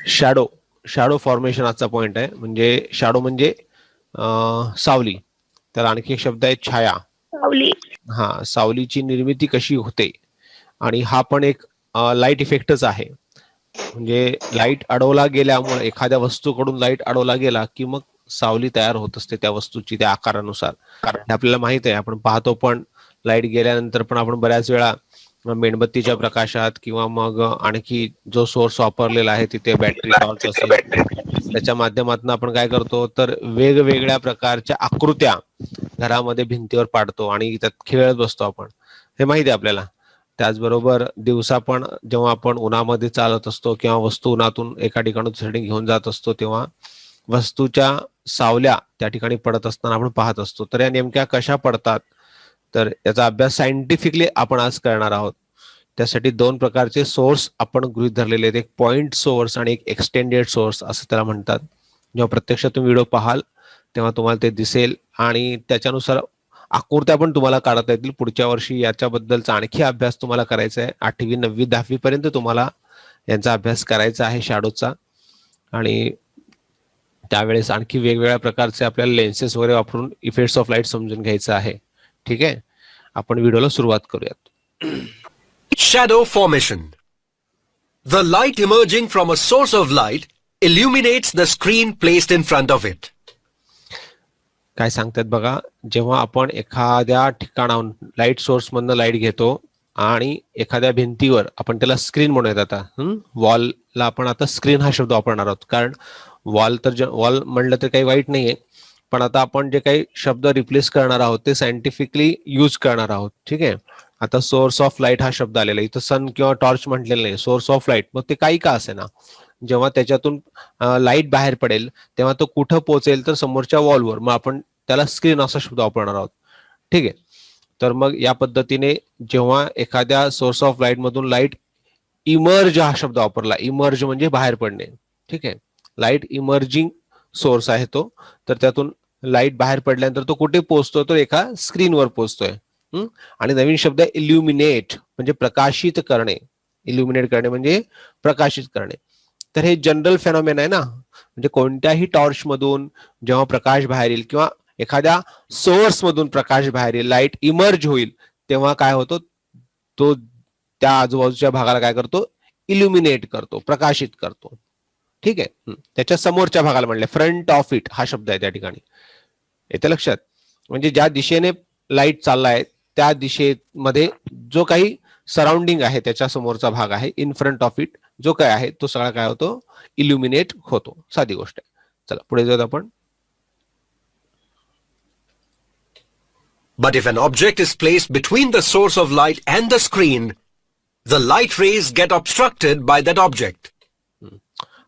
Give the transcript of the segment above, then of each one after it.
Shadow shadow formation आजचा point आहे. म्हणजे शॅडो म्हणजे सावली. तर आणखी एक शब्द आहे छाया. सावली. हा, सावलीची निर्मिती कशी होते, आणि हा पण एक लाईट इफेक्टच आहे. म्हणजे लाईट अडवला गेल्यामुळे, एखाद्या वस्तूकडून लाईट अडवला गेला की मग सावली तयार होत असते त्या वस्तूची त्या आकारानुसार. हे आपल्याला माहित आहे, आपण पाहतो पण लाईट गेल्यानंतर पण आपण बऱ्याच वेळा मेणबत्तीच्या प्रकाशात किंवा मग आणखी जो सोर्स वापरलेला आहे तिथे बॅटरी टॉर्च असेल त्याच्या माध्यमातून आपण काय करतो, तर वेगवेगळ्या प्रकारच्या आकृत्या घरामध्ये भिंतीवर पाडतो आणि त्यात खेळत बसतो आपण. हे माहिती आहे आपल्याला. त्याचबरोबर दिवसा पण जेव्हा आपण उन्हामध्ये चालत असतो किंवा वस्तू उन्हातून एका ठिकाणून दुसऱ्या घेऊन जात असतो तेव्हा वस्तूच्या सावल्या त्या ठिकाणी पडत असताना आपण पाहत असतो. तर या नेमक्या कशा पडतात, तर याचा अभ्यास सायंटिफिकली आपण आज करणार आहोत. त्यासाठी दोन प्रकारचे सोर्स आपण गृहीत धरलेले आहेत, एक पॉइंट सोर्स आणि एक एक्सटेंडेड सोर्स असं त्याला म्हणतात. जेव्हा प्रत्यक्ष तुम्ही व्हिडिओ पाहाल तेव्हा तुम्हाला ते दिसेल आणि त्याच्यानुसार आकृत्या पण तुम्हाला काढता येतील. पुढच्या वर्षी याच्याबद्दलचा आणखी अभ्यास तुम्हाला करायचा आहे. 8वी 9वी 10वी पर्यंत तुम्हाला यांचा अभ्यास करायचा आहे शॅडोचा. आणि त्यावेळेस आणखी वेगवेगळ्या प्रकारचे आपल्याला लेन्सेस वगैरे वापरून इफेक्ट्स ऑफ लाईट समजून घ्यायचं आहे. ठीक आहे, आपण व्हिडिओला सुरुवात करूयात. Shadow formation. The light emerging from a source of light illuminates the screen placed in front of it. काय सांगतात बघा, जेव्हा आपण एखाद्या ठिकाणाहून लाईट सोर्स मधनं लाईट घेतो आणि एखाद्या भिंतीवर, आपण त्याला स्क्रीन म्हणूयात आता, वॉलला आपण आता स्क्रीन हा शब्द वापरणार आहोत. कारण वॉल तर वॉल म्हणलं तर काही वाईट नाहीये, पण आता आपण जे काही शब्द रिप्लेस करणार आहोत ते सायंटिफिकली यूज करणार आहोत. ठीक आहे, आता सोर्स ऑफ लाईट हा शब्द आलेला आहे इथं. सन किंवा टॉर्च म्हटलेलं नाही, सोर्स ऑफ लाईट. मग ते काही का असे ना, जेव्हा त्याच्यातून लाईट बाहेर पडेल तेव्हा तो कुठं पोहोचेल, तर समोरच्या वॉलवर. मग आपण त्याला स्क्रीन असा शब्द वापरणार आहोत. ठीक आहे, तर मग या पद्धतीने जेव्हा एखाद्या सोर्स ऑफ लाईट मधून लाईट इमर्ज हा शब्द वापरला, इमर्ज म्हणजे बाहेर पडणे. ठीक आहे, लाईट इमर्जिंग सोर्स आहे तो. तर त्यातून लाईट बाहेर पडल्यानंतर तो कुठे पोहोचतो, तो एका स्क्रीनवर पोहोचतोय. आणि नवीन शब्द आहे इल्युमिनेट, म्हणजे प्रकाशित करणे. इल्युमिनेट करणे म्हणजे प्रकाशित करणे. तर हे जनरल फेनॉमेन आहे ना, म्हणजे कोणत्याही टॉर्च मधून जेव्हा प्रकाश बाहेर येईल किंवा एखाद्या सोर्स मधून प्रकाश बाहेर येईल, लाईट इमर्ज होईल, तेव्हा काय होतो, तो त्या आजूबाजूच्या भागाला काय करतो, इल्युमिनेट करतो, प्रकाशित करतो. ठीक आहे, त्याच्या समोरच्या भागाला म्हणले फ्रंट ऑफ इट हा शब्द आहे त्या ठिकाणी. येते लक्षात. म्हणजे ज्या दिशेने लाईट चाललाय त्या दिशेमध्ये जो काही सराउंडिंग आहे त्याच्या समोरचा भाग आहे, इन फ्रंट ऑफ इट जो काय आहे तो सगळा काय होतो, इल्युमिनेट होतो. साधी गोष्ट आहे. चला पुढे जाऊयात आपण. But if an object is placed between the source of light and the screen, the light rays get obstructed by that object.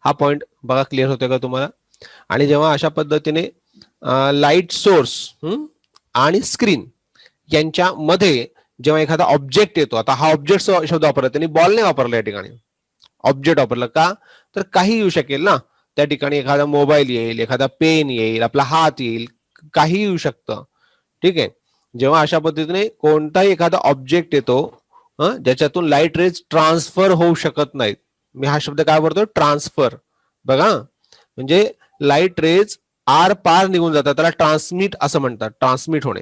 हा पॉइंट बघा क्लिअर होतोय का तुम्हाला. आणि जेव्हा अशा पद्धतीने लाईट सोर्स आणि स्क्रीन यांच्या मध्ये जेव्हा एखादा ऑब्जेक्ट येतो, आता हा ऑब्जेक्ट शब्द वापरला त्यांनी, बॉल नाही वापरला या ठिकाणी, ऑब्जेक्ट वापरला का, तर काही येऊ शकेल ना त्या ठिकाणी. एखादा मोबाईल येईल, एखादा पेन येईल, आपला हात येईल, काही येऊ शकतं. ठीक आहे, जेव्हा अशा पद्धतीने कोणताही एखादा ऑब्जेक्ट येतो ज्याच्यातून लाईट रेज ट्रान्सफर होऊ शकत नाहीत. मी हा शब्द काय वापरतो, ट्रान्सफर. बघा, म्हणजे लाईट रेज आर पार निघून जातात, त्याला ट्रान्समिट असं म्हणतात, ट्रान्समिट होणे.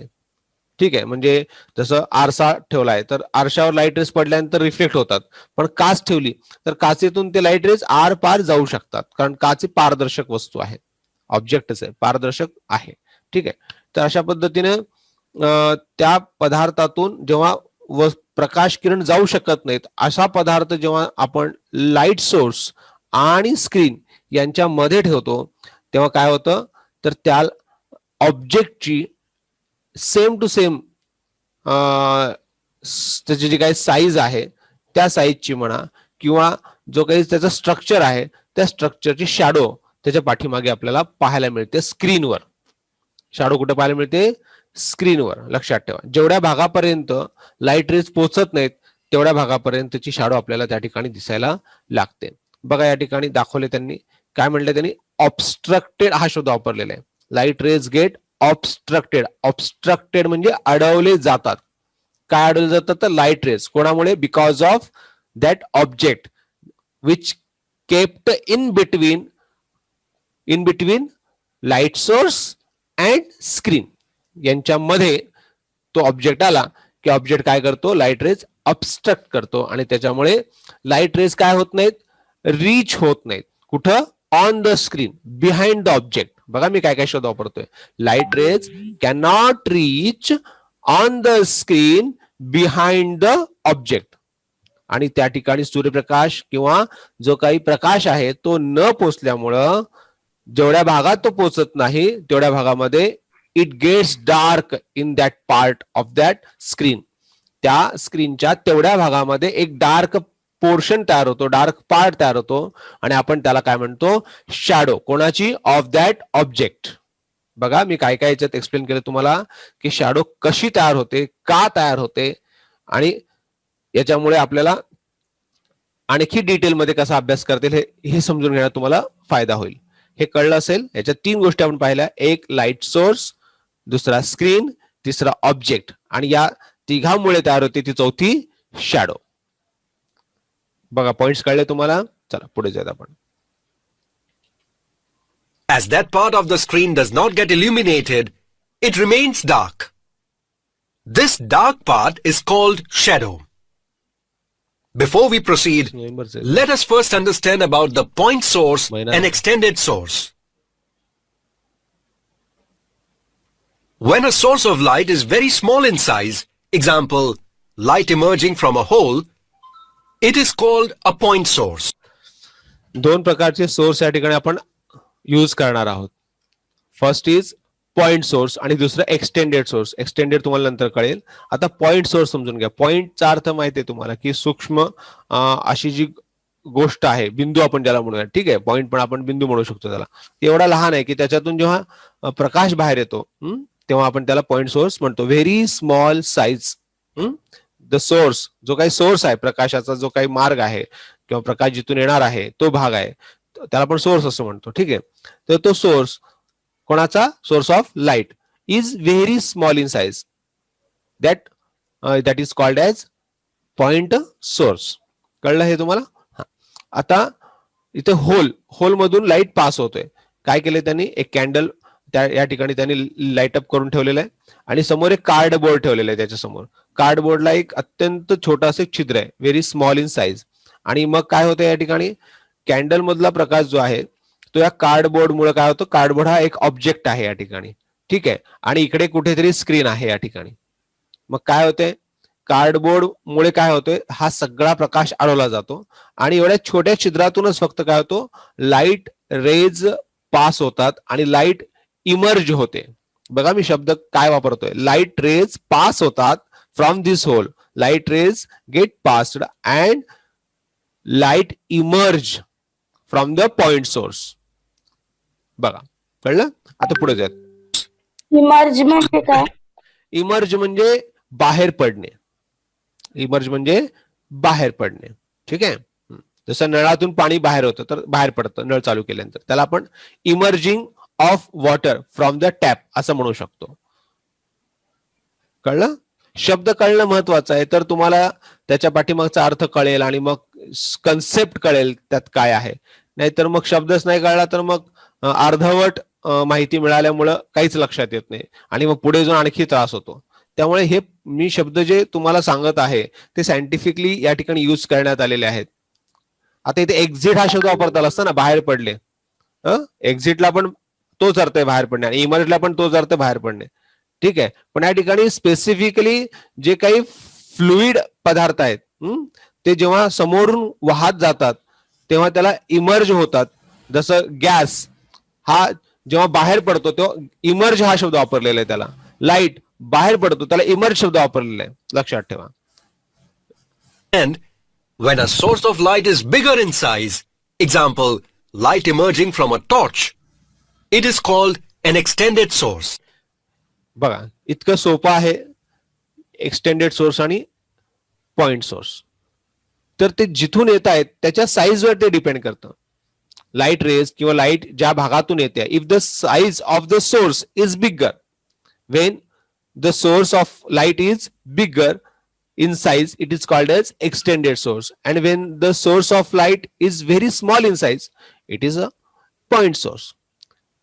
ठीक आहे, म्हणजे जसं आरसा ठेवलाय तर आरशावर लाईट रेज पडल्यानंतर रिफ्लेक्ट होतात, पण काच ठेवली तर काचेतून ते लाईट रेज आर पार जाऊ शकतात, कारण काच पारदर्शक वस्तू आहे, ऑब्जेक्टच आहे, पारदर्शक आहे. ठीक आहे, तर अशा पद्धतीने त्या पदार्थातून जेव्हा प्रकाश किरण जाऊ शकत नाहीत असा पदार्थ जेव्हा आपण लाईट सोर्स आणि स्क्रीन यांच्या मध्ये ठेवतो तेव्हा काय होतं, तर त्या ऑब्जेक्टची सेम टू सेम त्याची जी काही साईज आहे त्या साईजची म्हणा किंवा जो काही त्याचं स्ट्रक्चर आहे त्या स्ट्रक्चरची शॅडो त्याच्या पाठीमागे आपल्याला पाहायला मिळते स्क्रीनवर. शॅडो कुठे पाहायला मिळते, स्क्रीनवर. लक्षात ठेवा, जेवढ्या भागापर्यंत लाईट रेज पोहोचत नाहीत तेवढ्या भागापर्यंतची शॅडो आपल्याला त्या ठिकाणी दिसायला लागते. बघा या ठिकाणी दाखवले त्यांनी, काय म्हणले त्यांनी, ऑब्स्ट्रक्टेड हा शब्द वापरलेला आहे. Light rays get obstructed. Obstructed म्हणजे अडवले जातात. काय अडवले जातात, तर लाईट रेज. कोणामुळे, because of that object which kept in between light source and screen. यांच्यामध्ये तो ऑब्जेक्ट आला की ऑब्जेक्ट काय करतो, लाईट रेज ऑब्स्ट्रक्ट करतो आणि त्याच्यामुळे लाईट रेज काय होत नाहीत, रीच होत नाहीत. कुठं, on the screen, behind the object. बघा मी काय काय शब्द वापरतोय. Light raise can not reach on the screen behind the object. आणि त्या ठिकाणी सूर्यप्रकाश किंवा जो काही प्रकाश आहे तो न पोचल्यामुळं जेवढ्या भागात तो पोचत नाही तेवढ्या भागामध्ये it gets dark in that part of that screen. त्या स्क्रीनच्या तेवढ्या भागामध्ये एक डार्क पोर्शन तयार होतो, डार्क पार्ट तयार होतो आणि आपण त्याला काय म्हणतो, शॅडो. कोणाची, ऑफ दॅट ऑब्जेक्ट. बघा मी काय काय याच्यात एक्सप्लेन केलं तुम्हाला की शॅडो कशी तयार होते, का तयार होते आणि याच्यामुळे आपल्याला आणखी डिटेलमध्ये कसा अभ्यास करतील हे समजून घेण्यात तुम्हाला फायदा होईल. हे कळलं असेल. याच्या 3 गोष्टी आपण पाहिल्या. एक लाईट सोर्स, दुसरा स्क्रीन, तिसरा ऑब्जेक्ट आणि या तिघांमुळे तयार होते ती चौथी शॅडो. बघा पॉइंट्स कळले तुम्हाला. चला पुढे जाऊयात आपण. As that part of the screen does not get illuminated, it remains dark. This dark part is called shadow. Before we proceed, let us first understand about the point source and extended source. When a source of light is very small in size, example, light emerging from a hole, it is called a point source. 2 प्रकारचे source या ठिकाणी आपण use करणार आहोत. First is point source आणि दुसरं extended source. Extended तुम्हाला नंतर कळेल. आता पॉइंट सोर्स समजून घ्या. पॉइंटचा अर्थ माहिती आहे तुम्हाला की सूक्ष्म अशी जी गोष्ट आहे, बिंदू आपण ज्याला म्हणूया. ठीक आहे, पॉइंट पण आपण बिंदू म्हणू शकतो त्याला. एवढा लहान आहे की त्याच्यातून जेव्हा प्रकाश बाहेर येतो तेव्हा आपण त्याला पॉइंट सोर्स म्हणतो. Very small size. The source, जो काही सोर्स आहे प्रकाशाचा, जो काही मार्ग आहे किंवा प्रकाश जिथून येणार आहे तो भाग आहे, त्याला आपण सोर्स असं म्हणतो. ठीक आहे, तर तो सोर्स कोणाचा, source of light is very small in size, that is called as point source. कळलं हे तुम्हाला. आता इथे होल मधून लाईट पास होतोय. काय केलंय त्यांनी, एक कॅन्डल या ठिकाणी त्यांनी लाईट अप करून ठेवलेलं आहे आणि समोर एक कार्डबोर्ड ठेवलेलं आहे. त्याच्या समोर कार्डबोर्डला एक अत्यंत छोटासे छिद्र आहे, व्हेरी स्मॉल इन साइज. आणि मग काय होतं या ठिकाणी, कॅन्डल मधला प्रकाश जो आहे तो या कार्डबोर्ड मुळे काय होतं, कार्डबोर्ड हा एक ऑब्जेक्ट आहे या ठिकाणी. ठीक आहे, आणि इकडे कुठेतरी स्क्रीन आहे या ठिकाणी. मग काय होतंय, कार्डबोर्ड मुळे काय होतंय, हा सगळा प्रकाश अडवला जातो आणि एवढ्या छोट्या छिद्रातूनच फक्त काय होतो, लाईट रेज पास होतात आणि लाईट इमर्ज होते. बघा मी शब्द काय वापरतोय, लाईट रेज पास होतात from this hole, light rays get passed and light emerge from the point source. बघा कळलं. आता पुढे जाऊयात. इमर्ज म्हणजे काय? इमर्ज म्हणजे बाहेर पडणे. इमर्ज म्हणजे बाहेर पडणे. ठीक आहे, जसं नळातून पाणी बाहेर होतं तर बाहेर पडतं नळ चालू केल्यानंतर, त्याला आपण emerging of water from the tap असं म्हणू शकतो. कळलं. शब्द कळणं महत्वाचं आहे, तर तुम्हाला त्याच्या पाठीमागचा अर्थ कळेल आणि मग कन्सेप्ट कळेल त्यात काय आहे. नाहीतर मग शब्दच नाही कळला तर मग अर्धवट माहिती मिळाल्यामुळं काहीच लक्षात येत नाही आणि मग पुढे जाऊन आणखी त्रास होतो. त्यामुळे हे मी शब्द जे तुम्हाला सांगत आहे ते सायंटिफिकली या ठिकाणी यूज करण्यात आलेले आहेत. आता इथे एक्झिट हा शब्द वापरता असता ना, बाहेर पडले. एक्झिटला पण तोच अर्थ आहे बाहेर पडणे आणि इमर्जला पण तोच अर्थ बाहेर पडणे. ठीक आहे, पण या ठिकाणी स्पेसिफिकली जे काही फ्लुइड पदार्थ आहेत ते जेव्हा समोरून वाहत जातात तेव्हा त्याला इमर्ज होतात. जसं गॅस हा जेव्हा बाहेर पडतो तेव्हा इमर्ज हा शब्द वापरलेला आहे. त्याला लाईट बाहेर पडतो त्याला इमर्ज शब्द वापरलेला आहे, लक्षात ठेवा. And when a source of light is bigger in size, example, light emerging from a torch, it is called an extended source. बघा इतकं सोपं आहे एक्सटेंडेड सोर्स आणि पॉइंट सोर्स. तर ते जिथून येत आहेत त्याच्या साईजवर ते डिपेंड करतं. लाईट रेज किंवा लाईट ज्या भागातून येते, if the size of the source is bigger, Wien the source of light is bigger, in size, it is called as extended source. And when the source of light is very small in size, it is a point source.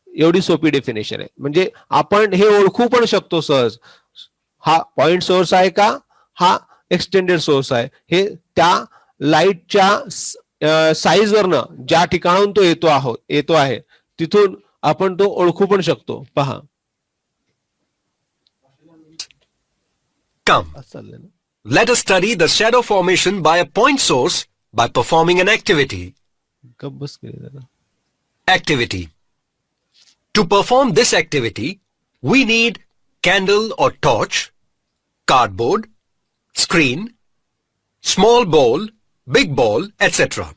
एवढी सोपी definition आहे. म्हणजे आपण हे ओळखू पण शकतो सहज, हा पॉइंट सोर्स आहे का, हा एक्सटेंडेड सोर्स आहे, हे त्या लाईटच्या साईज वरनं ज्या ठिकाणाहून तो येतो आहे तिथून आपण तो ओळखू पण शकतो. पहा Come, let us study the shadow formation by a point source by performing an activity. Activity. To perform this activity, we need candle or torch, cardboard, screen, small ball, big ball, etc.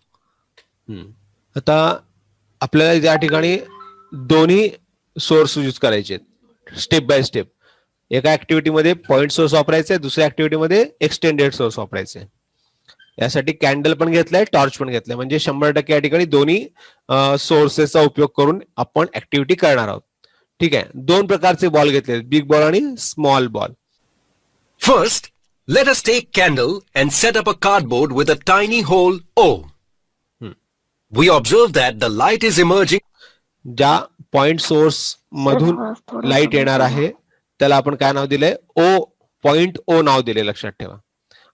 आता आपल्याला या ठिकाणी दोन्ही source use करायचे step by step. एका activity मध्ये point source वापरायचे, दुसऱ्या ऍक्टिव्हिटी मध्ये एक्सटेंडेड सोर्स वापरायचे. यासाठी कॅन्डल पण घेतलाय, टॉर्च पण घेतलाय, म्हणजे 100% या ठिकाणी दोन्ही सोर्सेसचा उपयोग करून आपण ऍक्टिव्हिटी करणार आहोत. ठीक आहे. दोन प्रकारचे बॉल घेतले, बिग बॉल आणि small ball. First, let us take candle and set up a cardboard with a tiny hole O. We observe that the light is emerging. ज्या पॉइंट सोर्स मधून लाईट येणार आहे त्याला आपण काय नाव दिलंय, ओ पॉइंट ओ नाव दिले, लक्षात ठेवा.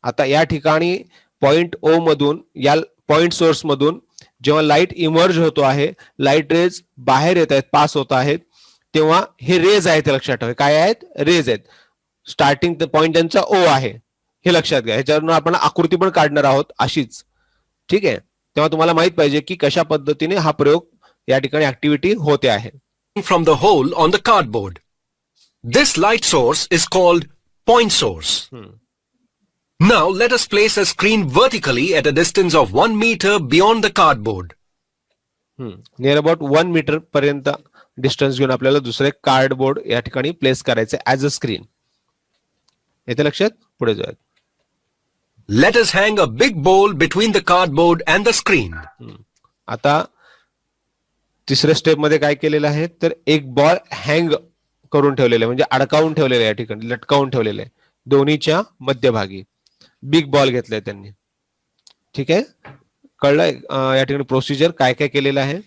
आता या ठिकाणी पॉइंट ओ मधून, या पॉइंट सोर्स मधून जेव्हा लाईट इमर्ज होतो आहे, लाईट रेज बाहेर येत आहेत, पास होत आहेत, तेव्हा हे रेज आहेत, लक्षात ठेवा. काय आहेत? रेज आहेत. स्टार्टिंग पॉइंट त्यांचा ओ आहे, हे लक्षात घ्या. ह्याच्यावरून आपण आकृती पण काढणार आहोत अशीच. ठीक आहे. तेव्हा तुम्हाला माहित पाहिजे की कशा पद्धतीने हा प्रयोग या ठिकाणी ऍक्टिव्हिटी होते आहे. From the hole on the cardboard. This light source is called point source. Now let us place a screen vertically at a distance of 1 meter beyond the cardboard. Near about 1 metre पर्यंत distance घेऊन आपल्याला दुसरे cardboard या ठिकाणी place करायचे as a screen. येते लक्षात? पुढे जाऊयात. Let us hang a big bowl between the cardboard and the screen. आता तिसऱ्या स्टेप मध्ये काय केलेलं आहे, तर एक बॉल हँग करून ठेवलेला आहे, म्हणजे अडकावून ठेवलेला आहे, या ठिकाणी लटकावून ठेवलेलं आहे दोन्हीच्या मध्यभागी. बिग बॉल घेतलाय त्यांनी. ठीक आहे. कळलंय या ठिकाणी प्रोसिजर काय काय केलेलं आहे.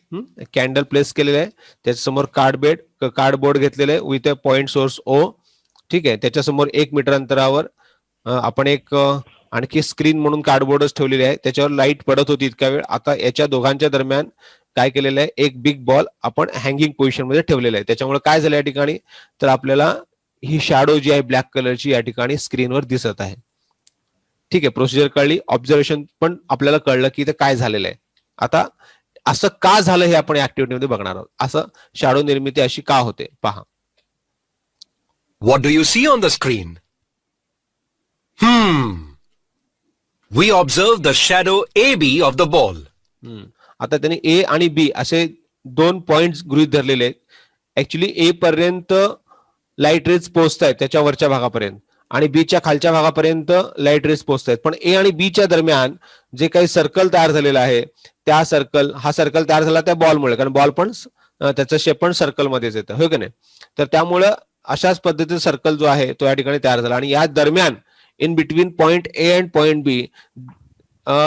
कॅन्डल प्लेस केलेलं आहे, त्याच्यासमोर कार्डबोर्ड घेतलेलं आहे विथ अ पॉइंट सोर्स ओ. ठीक आहे. त्याच्यासमोर 1 मीटर अंतरावर आपण एक आणखी स्क्रीन म्हणून कार्डबोर्डच ठेवलेली आहे, त्याच्यावर लाईट पडत होती इतका वेळ. आता याच्या दोघांच्या दरम्यान काय केलेलं आहे, एक बिग बॉल आपण हँगिंग पोझिशन मध्ये ठेवलेला आहे. त्याच्यामुळे काय झालं या ठिकाणी, तर आपल्याला ही शॅडो जी आहे ब्लॅक कलरची या ठिकाणी स्क्रीनवर दिसत आहे. ठीक आहे. प्रोसिजर कळली, ऑब्झर्वेशन पण आपल्याला कळलं की इथे काय झालेलं आहे. आता असं का झालं हे आपण ऍक्टिव्हिटी मध्ये बघणार आहोत. असं शॅडो निर्मिती अशी का होते पहा. What do you see on the screen? We observe the shadow AB of the ball. आता त्यांनी ए आणि बी असे दोन पॉइंट्स गृहीत धरलेले आहेत. ऍक्च्युली ए पर्यंत लाईट रेज पोहोचत आहेत त्याच्या वरच्या भागापर्यंत, आणि बीच्या खालच्या भागापर्यंत लाईट रेज पोहोचत आहेत. पण ए आणि बीच्या दरम्यान जे काही सर्कल तयार झालेला आहे, हा सर्कल तयार झाला त्या बॉलमुळे, कारण बॉल पण त्याचं शेप पण सर्कल मध्येच येतं, होय की नाही. तर त्यामुळं अशाच पद्धतीचा सर्कल जो आहे तो या ठिकाणी तयार झाला, आणि या दरम्यान in between point A and point B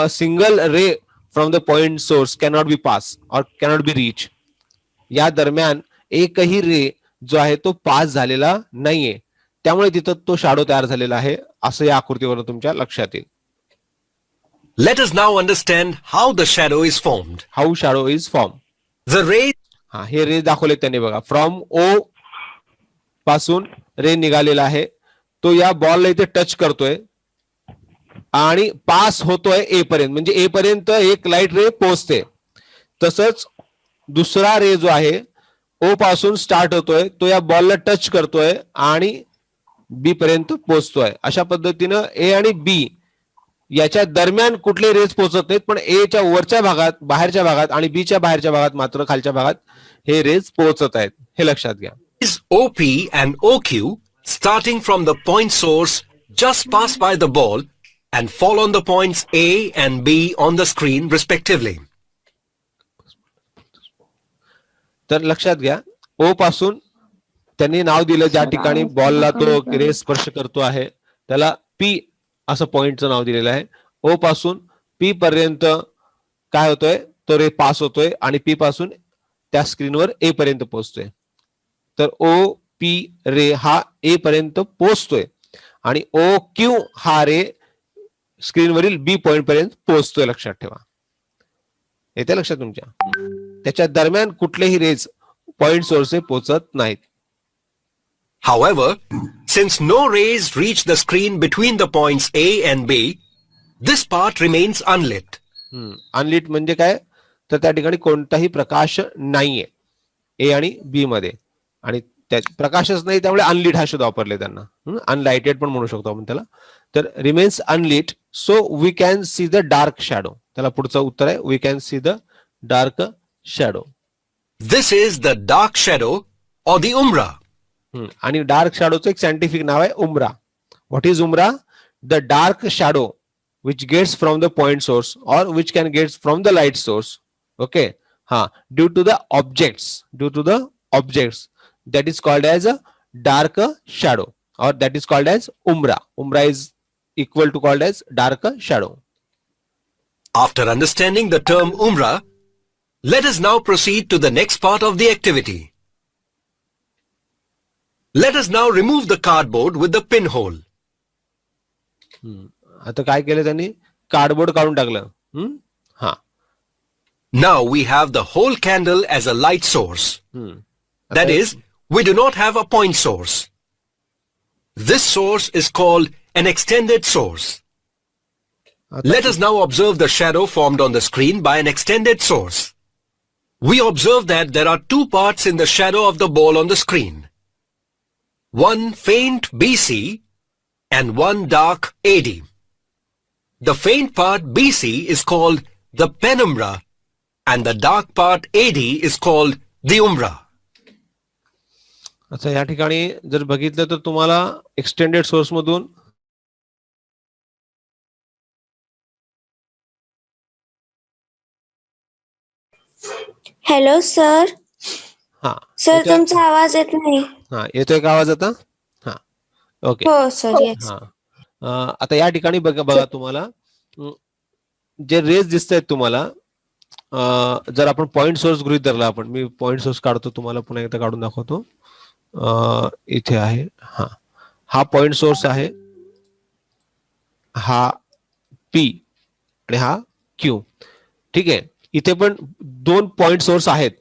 single ray from the point source cannot be pass or cannot be reach. या दरम्यान एकही रे जो आहे तो पास झालेला नाहीये, त्यामुळे तिथं तो शॅडो तयार झालेला आहे, असं या आकृतीवरून तुमच्या लक्षात येईल. Let us now understand how the shadow is formed. How shadow is form. The ray हे रे दाखवले त्यांनी बघा. फ्रॉम ओ पासून रे निघालेला आहे, तो या बॉलला इथे टच करतोय आणि पास होतोय ए पर्यंत, म्हणजे ए पर्यंत एक लाईट रे पोहोचते. तसंच दुसरा रे जो आहे ओ पासून स्टार्ट होतोय, तो या बॉलला टच करतोय आणि बी पर्यंत पोहोचतोय. अशा पद्धतीनं ए आणि बी याच्या दरम्यान कुठले रेज पोहोचत नाहीत, पण एच्या वरच्या भागात, बाहेरच्या भागात, आणि बीच्या बाहेरच्या भागात मात्र खालच्या भागात हे रेज पोहोचत आहेत, हे लक्षात घ्या. is OP and OQ starting from the point source just pass by the ball and fall on the points A and B on the screen respectively. तर लक्षात घ्या, ओ पासून त्यांनी नाव दिलं ज्या ठिकाणी बॉलला तो रे स्पर्श करतो आहे त्याला पी असं पॉइंटचं नाव दिलेलं आहे. ओ पासून पी पर्यंत काय होतोय, तो रे पास होतोय आणि पी पासून त्या स्क्रीनवर ए पर्यंत पोहोचतोय. तर ओ पी रे हा ए पर्यंत पोहोचतोय आणि ओ क्यू हा रे स्क्रीनवरील बी पॉइंट पर्यंत पोहोचतोय. लक्षात ठेवा. येते लक्षात तुमच्या. त्याच्या दरम्यान कुठलेही रेज पॉइंट सोर्स पोहोचत नाहीत. However, since no rays reach the screen between the points A and B, this part remains unlit. Unlit म्हणजे काय, तर त्या ठिकाणी कोणताही प्रकाश नाहीये ए आणि बी मध्ये, आणि प्रकाशच नाही, त्यामुळे अनलिट हा शब्द वापरले त्यांना. अनलाइटेड पण म्हणू शकतो आपण त्याला. तर remains unlit, so we can see the dark shadow. त्याला पुढचं उत्तर आहे, we can see the dark shadow. This is the dark shadow or the umbra. आणि डार्क शॅडोचं एक सायंटिफिक नाव आहे umbra. What is umbra? The dark shadow which gets from the point source or which can get from the light source. Okay. Due to the objects that is called as a dark shadow, or that is called as umbra. Umbra is equal to called as dark shadow. After understanding the term umbra, let us now proceed to the next part of the activity. Let us now remove the cardboard with the pinhole. आता काय केलं त्यांनी, cardboard काढून टाकलं. Now we have the whole candle as a light source. That is, we do not have a point source. This source is called an extended source. Let us now observe the shadow formed on the screen by an extended source. We observe that there are two parts in the shadow of the ball on the screen. One faint BC and one dark AD. The faint part BC is called the penumbra and the dark part AD is called the umbra. आता या ठिकाणी जर बघितलं तर तुम्हाला extended source मधून hello sir. Sir तुमचा आवाज येत नाही. येतोय का आवाज आता? ओके. हो सर. येस. आता या ठिकाणी बघा तुम्हाला जे रेज दिसत आहेत तुम्हाला, जर आपण पॉइंट सोर्स गृहीत धरला, आपण मी पॉइंट सोर्स काढतो, तुम्हाला पुन्हा एकदा काढून दाखवतो. इथे आहे. हा पॉइंट सोर्स आहे, हा पी आणि हा क्यू. ठीक आहे. इथे पण दोन पॉइंट सोर्स आहेत.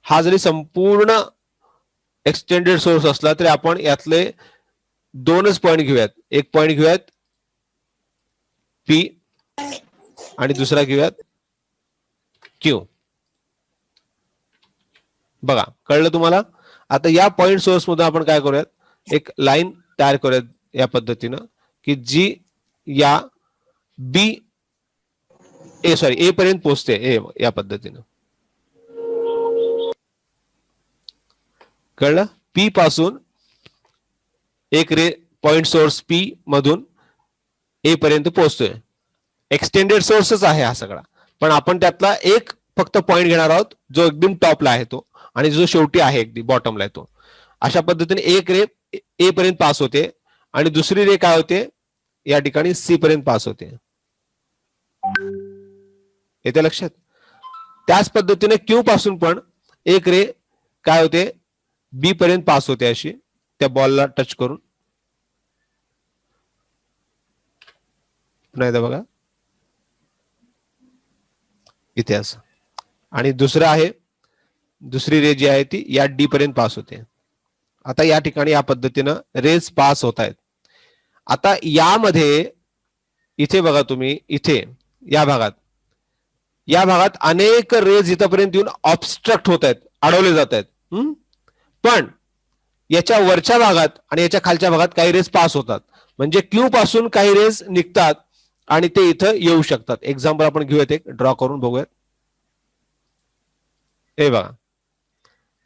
हा जरी संपूर्ण एक्सटेंडेड सोर्स असला तरी आपण यातले दोनच पॉइंट घेऊयात. एक पॉइंट घेऊयात पी आणि दुसरा घेऊयात क्यू. बघा, कळलं तुम्हाला? आता या पॉइंट सोर्स मध्ये आपण काय करूयात, एक लाईन तयार करूयात या पद्धतीनं, की जी या ए पर्यंत पोहोचते. या पद्धतीनं. कळलं? पी पासून एक रे पॉइंट सोर्स पी मधून ए पर्यंत पोहोचतोय. एक्सटेंडेड सोर्सच आहे हा सगळा, पण आपण त्यातला एक फक्त पॉइंट घेणार आहोत जो एकदम टॉपला आहे तो, आणि जो शेवटी आहे अगदी बॉटमला आहे तो. अशा पद्धतीने एक रे ए पर्यंत पास होते आणि दुसरी रे काय होते, या ठिकाणी सी पर्यंत पास होते. येते लक्षात? त्याच पद्धतीने क्यू पासून पण एक रे काय होते, बी पर्यंत पास होते, अशी त्या बॉलला टच करून. पुन्हा एकदा बघा, इथे असं. आणि दुसरं आहे, दुसरी रे जी आहे ती या डी पर्यंत पास होते. आता या ठिकाणी या पद्धतीनं रेज पास होत आहेत. आता यामध्ये इथे बघा तुम्ही, इथे या भागात अनेक रेज इथपर्यंत येऊन ऑब्स्ट्रक्ट होत आहेत, अडवले जात आहेत. पण याच्या वरच्या भागात आणि याच्या खालच्या भागात काही रेज पास होतात. म्हणजे क्यू पासून काही रेज निघतात आणि ते इथं येऊ शकतात. एक्झाम्पल आपण घेऊयात, एक ड्रॉ करून बघूयात. हे बघा,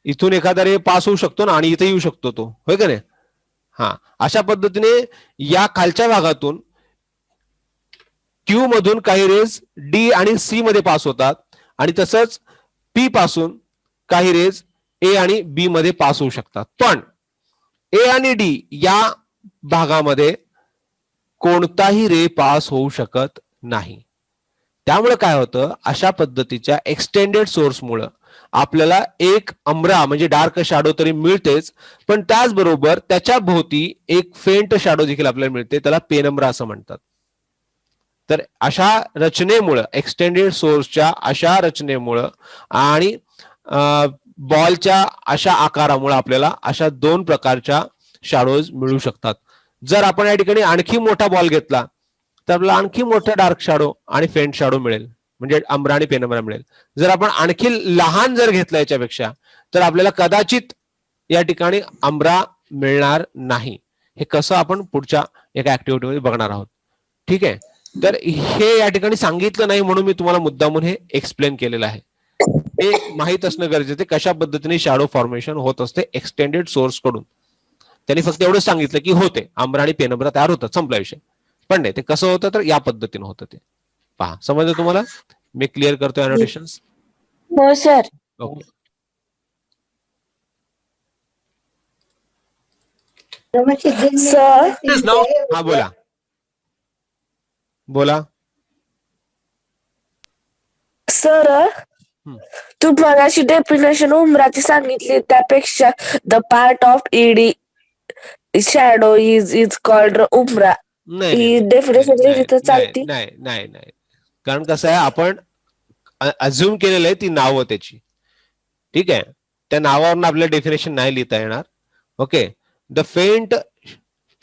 इथून एखादा रे पास होऊ शकतो ना, आणि इथे येऊ शकतो तो, होय का नाही? अशा पद्धतीने या खालच्या भागातून क्यू मधून काही रेज डी आणि सी मध्ये पास होतात, आणि तसंच पी पासून काही रेज ए आणि बी मध्ये पास होऊ शकतात. पण ए आणि डी या भागामध्ये कोणताही रे पास होऊ शकत नाही. त्यामुळे काय होतं, अशा पद्धतीच्या एक्सटेंडेड सोर्समुळं आपल्याला एक अम्रा म्हणजे डार्क शॅडो तरी मिळतेच, पण त्याचबरोबर त्याच्या भोवती एक फेंट शॅडो देखील आपल्याला मिळते, त्याला पेनम्रा असं म्हणतात. तर अशा रचनेमुळं, एक्सटेंडेड सोर्सच्या अशा रचनेमुळं आणि बॉलच्या अशा आकारामुळे आपल्याला अशा दोन प्रकारच्या शॅडोज मिळू शकतात. जर आपण या ठिकाणी आणखी मोठा बॉल घेतला तर आपल्याला आणखी मोठा डार्क शॅडो आणि फेंट शॅडो मिळेल, म्हणजे अम्रा आणि पेनम्रा मिळेल. जर आपण आणखी लहान जर घेतला याच्यापेक्षा तर आपल्याला कदाचित या ठिकाणी अम्रा मिळणार नाही. हे कसं आपण पुढच्या एका ऍक्टिव्हिटीमध्ये बघणार आहोत. ठीक आहे, तर हे या ठिकाणी सांगितलं नाही म्हणून मी तुम्हाला मुद्दामून हे एक्सप्लेन केलेलं आहे. हे माहित असणं गरजेचं आहे कशा पद्धतीने शॅडो फॉर्मेशन होत असते एक्सटेंडेड सोर्स कडून. त्यांनी फक्त एवढं सांगितलं की होते, अम्रा आणि पेनम्रा तयार होतात, संपला विषय. पण नाही, ते कसं होतं तर या पद्धतीने होतं ते. पहा, समजलं तुम्हाला? मी क्लिअर करतोय अनोटेशन्स. हो sir. Okay, sir It is now हा बोला बोला. सर तू मगाशी डेफिनेशन उमराची सांगितली, त्यापेक्षा the part of ED shadow is called Umra, he definition लिहिली तर चालती? नाही नाही नाही, कारण कसं आहे, आपण अज्युम केलेलं आहे ती नावं त्याची. ठीक आहे, त्या नावावरून आपल्याला डेफिनेशन नाही लिहिता येणार. Okay, the faint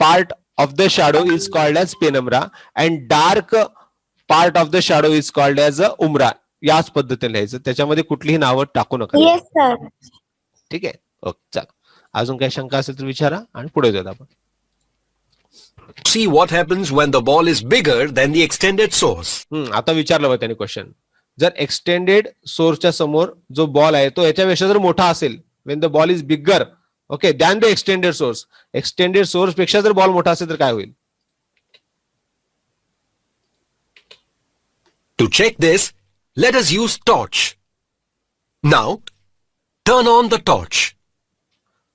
part of the shadow is called as penumbra and dark part of the shadow is called as umbra. याच पद्धतीने लिहायचं, त्याच्यामध्ये कुठलीही नावं टाकू नका. Yes sir. ठीक आहे, ओके, चला. अजून काही शंका असेल तर विचारा आणि पुढे जाऊया आपण. see what happens when the ball is bigger than the extended source. आता विचारलं बघा त्यांनी क्वेश्चन. जर एक्सटेंडेड सोर्सच्या समोर जो बॉल आहे तो याच्यापेक्षा जर मोठा असेल, Wien the ball is bigger okay then the extended source, extended source पेक्षा जर बॉल मोठा असेल तर काय होईल? To check this, let us use torch. Now, turn on the torch.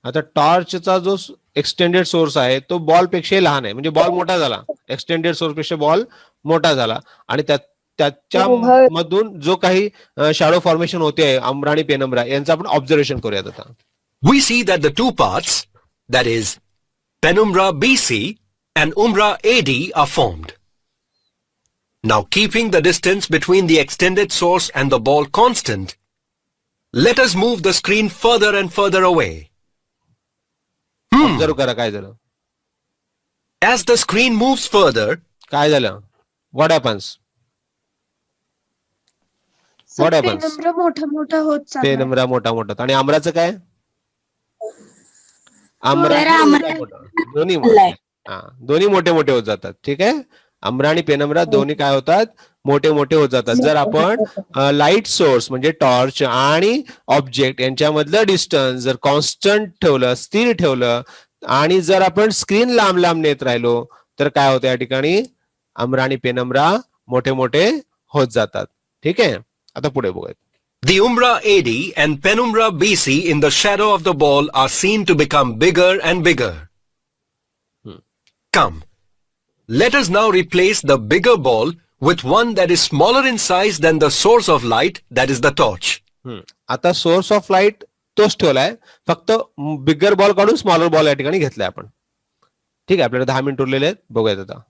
आता टॉर्चचा जो एक्सटेंडेड सोर्स आहे तो बॉल पेक्षाही लहान आहे, म्हणजे बॉल मोठा झाला, एक्सटेंडेड सोर्स पेक्षा बॉल मोठा झाला आणि त्याच्या मधून जो काही शॅडो फॉर्मेशन होते अम्रा आणि पेनम्रा यांचं आपण ऑब्झर्वेशन करूयात आता. We see that the two parts, that is, penumbra BC and umbra AD are formed. Now, keeping the distance between the extended source and the ball constant, let us move the screen further and further away. Observe करा काय झालं. As the screen moves further, काय झालं? What happens? What happens? Penumbra मोठा मोठा होत चाललाय. पेनम्रा मोठा मोठा आणि आम्राचं काय? दोन्ही दोन्ही मोठे मोठे होत जातात. ठीक आहे, अम्रा आणि पेनम्रा दोन्ही काय होतात? मोठे मोठे होत जातात. जर आपण लाईट सोर्स म्हणजे टॉर्च आणि ऑब्जेक्ट यांच्यामधलं डिस्टन्स जर कॉन्स्टंट ठेवलं, स्थिर ठेवलं आणि जर आपण स्क्रीन लांब लांब नेत राहिलो तर काय होतं या ठिकाणी? अम्रा आणि पेनम्रा मोठे मोठे होत जातात. ठीक आहे, आता पुढे बघूयात. the umbra AD and penumbra BC in the shadow of the ball are seen to become bigger and bigger. Come, let us now replace the bigger ball with one that is smaller in size than the source of light, that is the torch. आता source of light तोच ठेवलाय, फक्त बिगर ball काढून smaller ball या ठिकाणी घेतलाय आपण. ठीक आहे, आपल्याला 10 मिनिट उरलेले आहेत, बघूयात आता.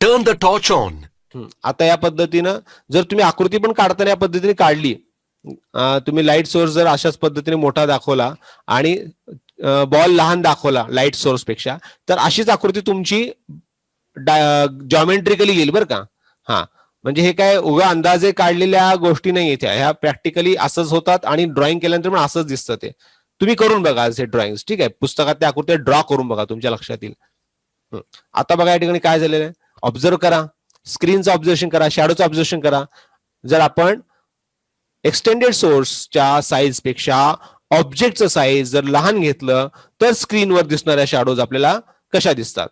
Turn the torch on. आता या पद्धतीनं जर तुम्ही आकृती पण काढताना या पद्धतीने काढली, तुम्ही लाईट सोर्स जर अशाच पद्धतीने मोठा दाखवला आणि बॉल लहान दाखवला लाईट सोर्स पेक्षा, तर अशीच आकृती तुमची जॉमेट्रिकली येईल बरं का. हा, म्हणजे हे काय उगा अंदाजे काढलेल्या गोष्टी नाही येत्या, ह्या प्रॅक्टिकली असंच होतात आणि ड्रॉइंग केल्यानंतर पण असंच दिसतं. ते तुम्ही करून बघा असे ड्रॉइंग. ठीक आहे, पुस्तकात त्या आकृत्या ड्रॉ करून बघा, तुमच्या लक्षात येईल. आता बघा या ठिकाणी काय झालेलं आहे, ऑब्झर्व करा, स्क्रीनचं ऑब्झर्वेशन करा, शॅडोचं ऑब्झर्वेशन करा. जर आपण एक्सटेंडेड सोर्सच्या साईज पेक्षा ऑब्जेक्टचं साईज जर लहान घेतलं तर स्क्रीनवर दिसणाऱ्या शॅडोज आपल्याला कशा दिसतात?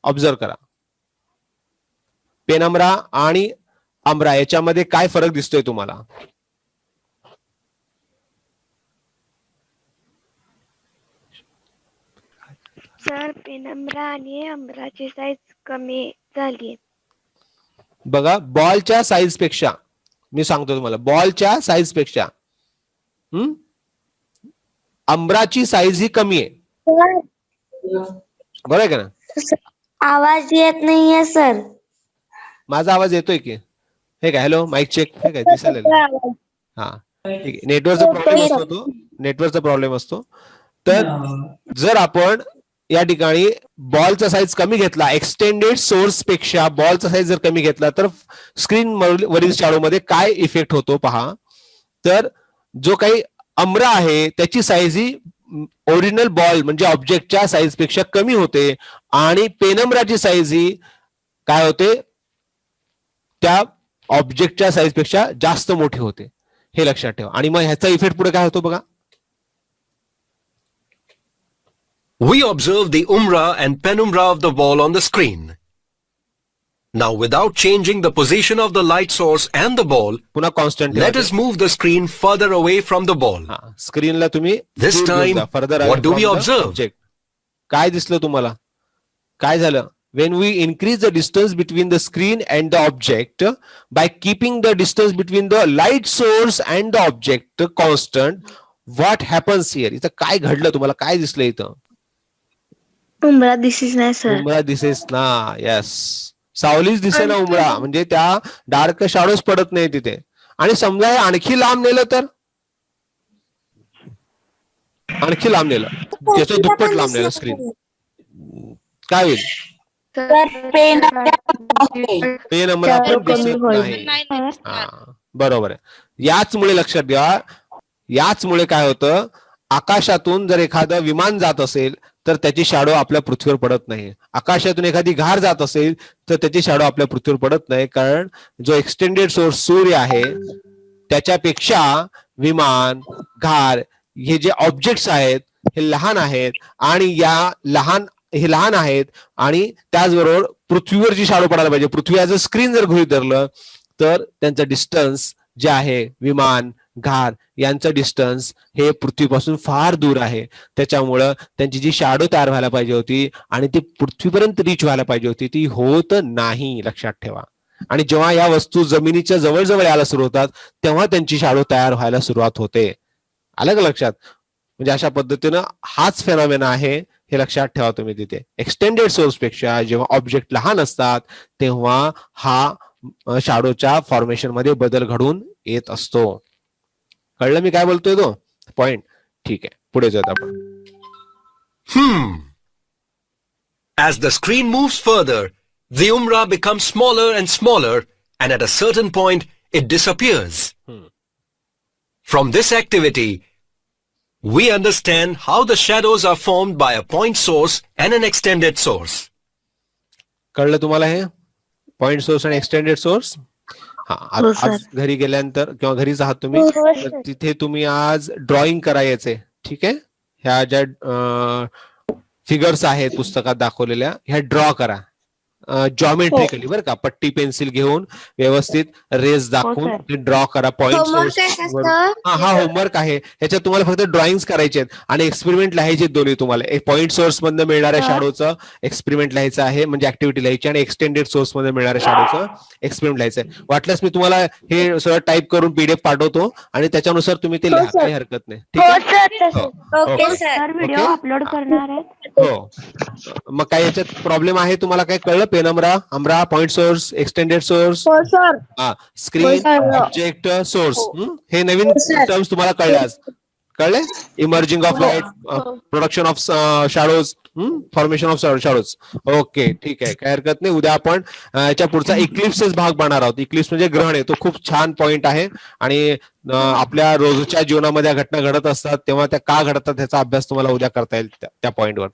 ऑब्झर्व करा. पेनम्रा आणि अम्रा याच्यामध्ये काय फरक दिसतोय तुम्हाला? सर पेनम्रा आणि अम्राची साईज कमी झाली. बघा, बॉलच्या साईज पेक्षा, मी सांगतो तुम्हाला, बॉलच्या साईज पेक्षा अम्राची साईज ही कमी आहे. बरोबर आहे का ना? आवाज येत नाहीये सर. माझा आवाज येतोय की? हे काय, हॅलो, माईक चेक, हे काय दिसायला? हा, ठीक आहे. नेटवर्कचा प्रॉब्लेम असतो तो, नेटवर्कचा प्रॉब्लेम असतो. तर जर आपण या ठिकाणी बॉलचा साईज कमी घेतला, एक्सटेंडेड सोर्स पेक्षा बॉलचा साईज जर कमी घेतला, तर स्क्रीन वरील शॅडो मध्ये काय इफेक्ट होतो पहा. तर जो काही अम्रा आहे त्याची साईज ही ओरिजिनल बॉल म्हणजे ऑब्जेक्टच्या साईज पेक्षा कमी होते आणि पेनम्राची साईज ही काय होते, त्या ऑब्जेक्टच्या साईज पेक्षा जास्त मोठी होते. हे लक्षात ठेवा. आणि मग ह्याचा इफेक्ट पुढे काय होतो बघा. We observe the umbra and penumbra of the wall on the screen. Now, without changing the position of the light source and the ball, पुन्हा constant let us move the screen further away from the ball. स्क्रीनला तुम्ही This time, what do we observe? Object. काय दिसलं तुम्हाला? काय झालं? When we increase the distance between the screen and the object by keeping the distance between the light source and the object constant, what happens here? इथं काय घडलं, तुम्हाला काय दिसलं इथं? उमरा दिसेच नाही सर. उमरा दिसेस ना. यस, सावलीच दिसे ना उमरा, म्हणजे त्या डार्क शॅडोज पडत नाही तिथे. आणि समजा हे आणखी लांब नेलं तर, आणखी लांब नेलं, त्याचं दुप्पट लांब नेलं स्क्रीन, काय होईल? पेनम्रा पण दिसत नाही. बरोबर आहे. याचमुळे लक्षात घ्या, याचमुळे काय होतं, आकाशातून जर एखादं विमान जात असेल तर त्याची शॅडो आपल्या पृथ्वीवर पडत नाही. आकाशातून एखादी घार जात असेल तर त्याची शॅडो आपल्या पृथ्वीवर पडत नाही, कारण जो एक्सटेंडेड सोर्स सूर्य आहे त्याच्यापेक्षा विमान, घार हे जे ऑब्जेक्ट्स आहेत हे लहान आहेत, आणि हे लहान आहेत, आणि त्याचबरोबर पृथ्वीवर जी शॅडो पडायला पाहिजे, पृथ्वी ऍज अ स्क्रीन जर गृहीत धरलं तर त्यांचं डिस्टन्स जे आहे, विमान, घार यांचं डिस्टन्स हे पृथ्वीपासून फार दूर आहे. त्याच्यामुळं त्यांची जी शॅडो तयार व्हायला पाहिजे होती आणि ती पृथ्वीपर्यंत रीच व्हायला पाहिजे होती, ती होत नाही, लक्षात ठेवा. आणि जेव्हा या वस्तू जमिनीच्या जवळ यायला सुरू होतात तेव्हा त्यांची शॅडो तयार व्हायला सुरुवात होते. आलं का लक्षात? म्हणजे अशा पद्धतीनं हाच फेनॉमेना आहे, हे लक्षात ठेवा तुम्ही तिथे. एक्सटेंडेड सोर्स पेक्षा जेव्हा ऑब्जेक्ट लहान असतात तेव्हा हा शॅडोच्या फॉर्मेशन मध्ये बदल घडून येत असतो. कळलं मी काय बोलतोय तो पॉइंट? ठीक आहे, पुढे जाऊयात आपण. As the screen moves further, the umbra becomes smaller and smaller, and at a certain point, it disappears. From this activity, we understand how the shadows are formed by a point source and an extended source. कळलं तुम्हाला हे point source आणि extended source? हा, आज घरी गेल्यानंतर किंवा घरीच आहात तुम्ही तर तिथे तुम्ही आज ड्रॉइंग करायचे. ठीक आहे, ह्या ज्या फिगर्स आहेत पुस्तकात दाखवलेल्या ह्या ड्रॉ करा जॉमेट्रिकली, बरं का. पट्टी पेन्सिल घेऊन व्यवस्थित रेस दाखवून ड्रॉ करा पॉइंट सोर्स. हा होमवर्क आहे, ह्याच्यात तुम्हाला फक्त ड्रॉइंग्स करायचे आहेत आणि एक्सपेरिमेंट लिहायचे दोन्ही. तुम्हाला एक पॉइंट सोर्स मधनं मिळणाऱ्या शॅडोचं एक्सपेरिमेंट लिहायचं आहे, म्हणजे ऍक्टिव्हिटी लिहायची, आणि एक्सटेंडेड सोर्स मध्ये मिळणाऱ्या शॅडोचं एक्सपेरिमेंट लिहायचं आहे. वाटल्यास मी तुम्हाला हे सगळं टाईप करून PDF पाठवतो आणि त्याच्यानुसार तुम्ही ते लिहा, काही हरकत नाही. ठीक आहे, व्हिडिओ अपलोड करणार आहे. हो. मग काय याच्यात प्रॉब्लेम आहे तुम्हाला? काय कळलं? Penumbra, umbra, point source, extended source, screen, object, source, हे नवीन टर्म्स तुम्हाला कळले? Emerging of light, production of shadows, formation of shadows. Okay, ठीक आहे, काय हरकत नाही. उद्या आपण याच्या पुढचा इक्लिप्सेस भाग बनणार आहोत. इक्लिप्स म्हणजे ग्रहण आहे, तो खूप छान पॉइंट आहे आणि आपल्या रोजच्या जीवनामध्ये घटना घडत असतात तेव्हा त्या का घडतात ह्याचा अभ्यास तुम्हाला उद्या करता येईल त्या पॉइंटवर.